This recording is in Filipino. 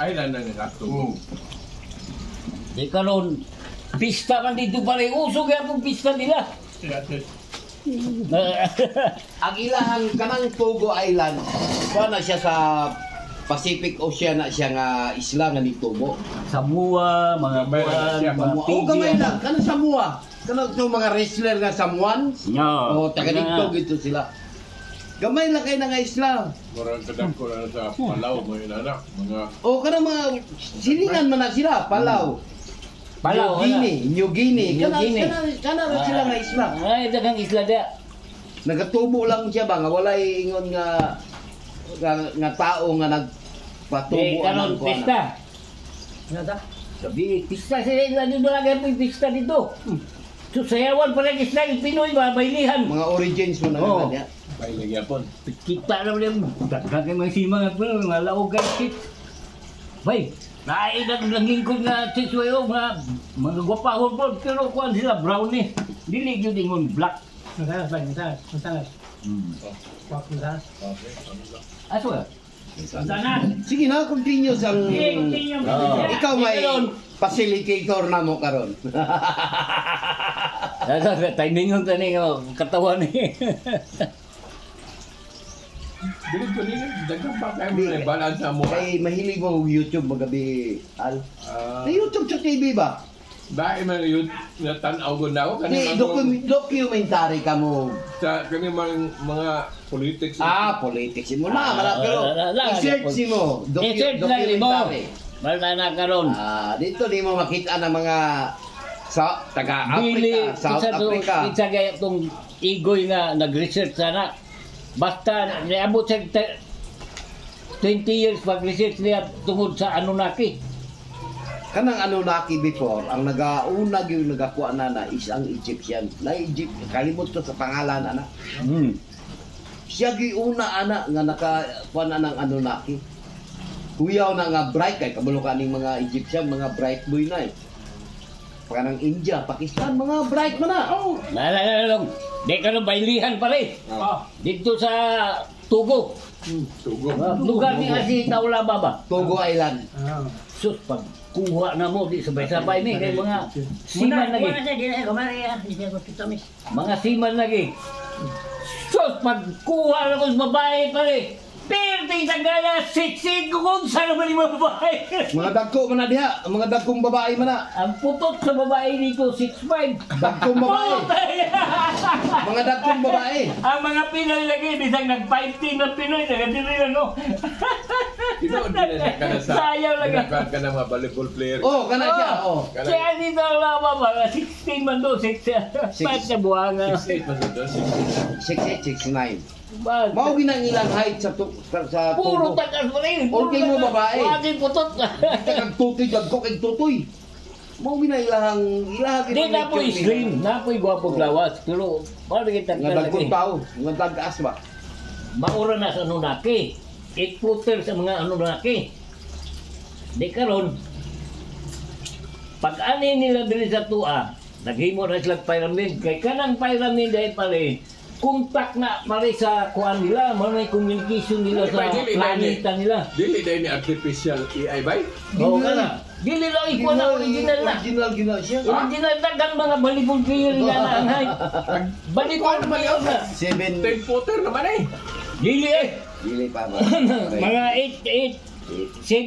Island na nagatubo. Di karon pista man dito pare usog ya pong pista nila. Ang ilahang kanang Togo Island, kuha na siya sa Pacific Ocean na siya nga isla nga ni Togo. Samoa, mga Gamay lang buwan, siya. mga Oh, gamay lang. Kanang Samoa. Kanang itong mga wrestler nga Samoan. No. O, taga-dito gitu sila. Gamay lang kayo na nga isla. Murang kadako na sa Palau, mga inanak. Mga O, kanang mga silingan man na sila, Palau. Palau, New Guinea. New Guinea. Kanang sila nga isla. Ay, dagang isla dia. Nagatubo lang siya ba nga walay ingon nga tao nga nagpatubo Karon pista. Sabi, pista sila dito lagi po yung pista dito. So sayawan pa rin isla yung Pinoy ba, baylihan. mga origins mo na Oo. niya. bay nagyapon. Kita na rin, dagang kayo mga sima nga po, mga laog guys kit. Bay, nainag lingkod nga siswayo, mga gwapahon po, pero kuhan sila brownie. Dili yun ingon black. Masalas. Wak masalas. Aso ya? Sige na, continue sang Oo. ikaw may facilitator na mo karon. Timing ko ni katawan ni. Dili ko nila, dagang pa kayo may balance mo. Kay mahilig mo YouTube magabi al. Sa YouTube sa TV ba? Dahil man yun, natanaw ko na ako. Ni documentary ka mo. Sa kani mga politics. Politics mo na, pero i-search mo I-search lang mo. documentary. Bala na karon. Dito di mo makita ng mga sa Dili taga-Africa, South Africa. Isa kaya itong igoy nga nag-research sana. Basta niabot sa 20 years pag-research niya tungod sa Anunnaki. Kanang Anunnaki before, ang nagauna yung nagakuha na isang Egyptian. Na Egypt, kalimot ko sa pangalan ana. Siya giuna ana nga nakakuha na ng Anunnaki. Kuyaw na nga bright kay kabalo kaning mga Egyptian, mga bright boy na eh. Pagka ng India, Pakistan, mga bright man na. Oh. Nalalong, di ka nung baylihan pa rin. Dito sa Tugo. Tugo. Lugar ni Asi Taula Baba. Togo Island. Sus, pag kuha na mo, di sabay-sabay ni. Kaya mga siman lagi. Mga siman lagi. Sus, pag kuha na ko sa babae pa rin. Perting sa gaya, sit-sit ko kung saan naman yung mga babae. Mga dagko man na diha, mga dagkong babae man na. Ang putot sa babae dito, 6'5". Dagkong babae. Mga dagkong babae. Ang mga Pinoy lagi, bisang nag-fighting ng Pinoy, nagadili lang, no? Inoon din na ka na sa Sayaw lang. nagkaroon ka ng mga volleyball player. Oh, kana siya. Oh. Siya dito ang lama, mga 16 man doon, 6 na buwanga. 6'8 man doon. 6869. Mao ginang ilang height sa Puro Togo. tagas mo rin. Okay mo babae. Waging putot. Kag tutoy dagko kag tutoy. Mao ginang ilahang Di na po slim, na po gwapong lawas. Pero, paano kita nga dagkong lagi? tao, nga dagaas ba? Maura na sa Anunnaki. 8-footer sa mga Anunnaki. Di karon, pag ani nila dili sa tua, naghimo na silang pyramid. Kay kanang pyramid ay pala kontak na pare sa kuan nila, may communication nila sa planeta nila. Dili dahil ni artificial AI ba? Oo ka na. Dili lang ikuha na original na. Original gina siya. Original na gang mga volleyball player nila na ang height. Volleyball player na. 7 10-footer naman eh. Dili eh. dili pa ba? Mga 8, 7